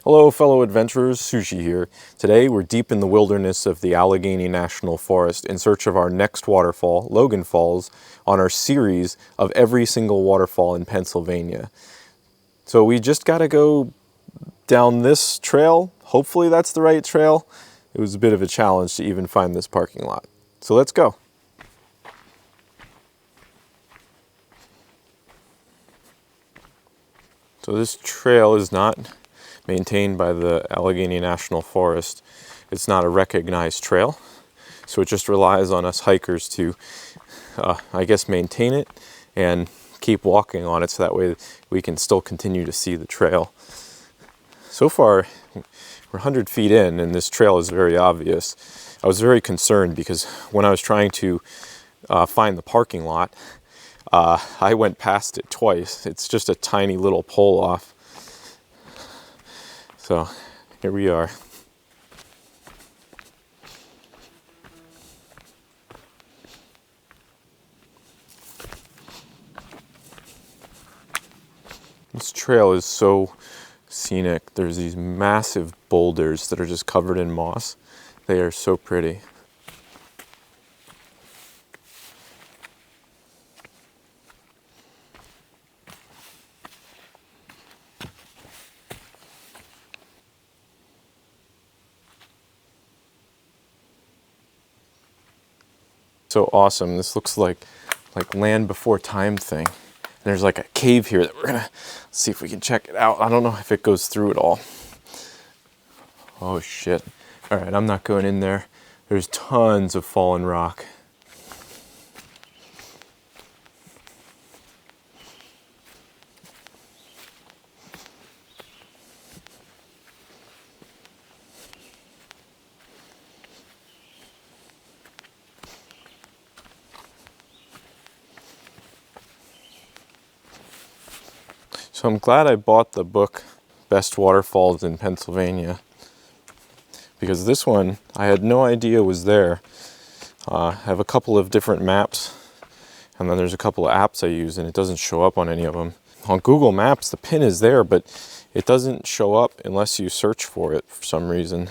Hello fellow adventurers, Sushi here. Today we're deep in the wilderness of the Allegheny National Forest in search of our next waterfall, Logan Falls, on our series of every single waterfall in Pennsylvania. So we just gotta go down this trail. Hopefully that's the right trail. It was a bit of a challenge to even find this parking lot. So let's go. So this trail is not maintained by the Allegheny National Forest. It's not a recognized trail, so it just relies on us hikers to, I guess, maintain it and keep walking on it so that way we can still continue to see the trail. So far, we're 100 feet in and this trail is very obvious. I was very concerned because when I was trying to find the parking lot, I went past it twice. It's just a tiny little pull off. So here we are. This trail is so scenic. There's these massive boulders that are just covered in moss. They are so pretty. So awesome. This looks like Land Before Time thing. And there's like a cave here that we're gonna see if we can check it out. I don't know if it goes through it all. Oh shit. All right, I'm not going in there. There's tons of fallen rock. So I'm glad I bought the book, Best Waterfalls in Pennsylvania, because this one, I had no idea was there. I have a couple of different maps, and then there's a couple of apps I use, and it doesn't show up on any of them. On Google Maps, the pin is there, but it doesn't show up unless you search for it for some reason.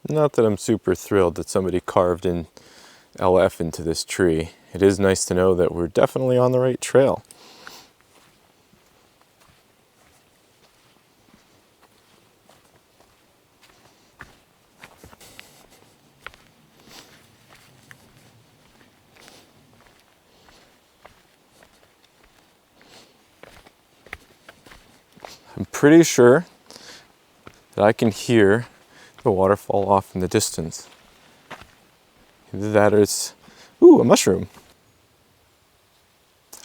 Not that I'm super thrilled that somebody carved in LF into this tree. It is nice to know that we're definitely on the right trail. I'm pretty sure that I can hear the waterfall off in the distance. Either that or it's, ooh, a mushroom.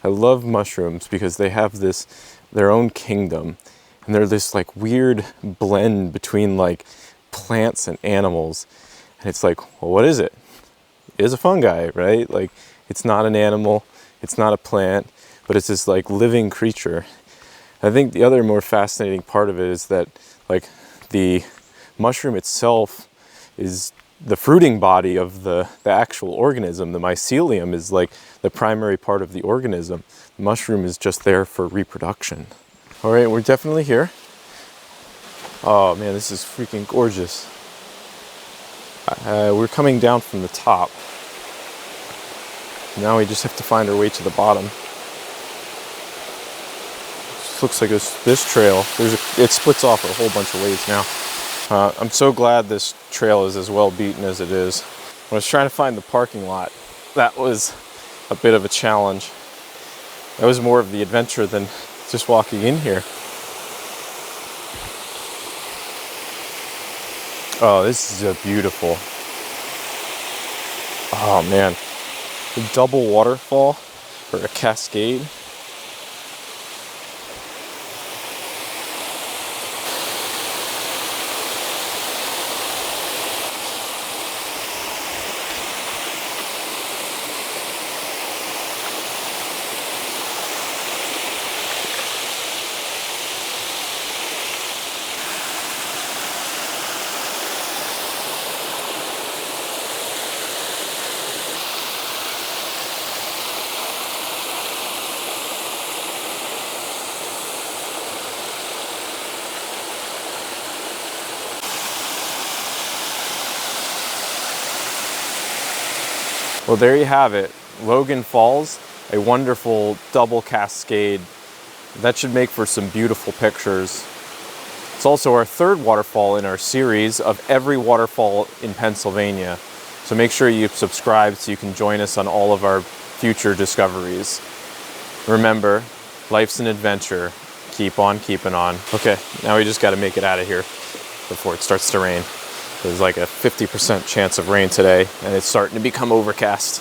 I love mushrooms because they have their own kingdom, and they're this like weird blend between like plants and animals. And it's like, well, what is it? It is a fungi, right? Like, it's not an animal, it's not a plant, but it's this like living creature. I think the other more fascinating part of it is that like the mushroom itself is the fruiting body of the actual organism. The mycelium is like the primary part of the organism. The mushroom is just there for reproduction. All right, we're definitely here. Oh man, this is freaking gorgeous. We're coming down from the top. Now we just have to find our way to the bottom. This looks like this trail. It splits off a whole bunch of ways now. I'm so glad this trail is as well beaten as it is. When I was trying to find the parking lot, that was a bit of a challenge. That was more of the adventure than just walking in here. Oh, this is beautiful. Oh man, a double waterfall or a cascade. Well, there you have it. Logan Falls, a wonderful double cascade. That should make for some beautiful pictures. It's also our third waterfall in our series of every waterfall in Pennsylvania. So make sure you subscribe so you can join us on all of our future discoveries. Remember, life's an adventure. Keep on keeping on. Okay, now we just got to make it out of here before it starts to rain. There's like a 50% chance of rain today, and it's starting to become overcast.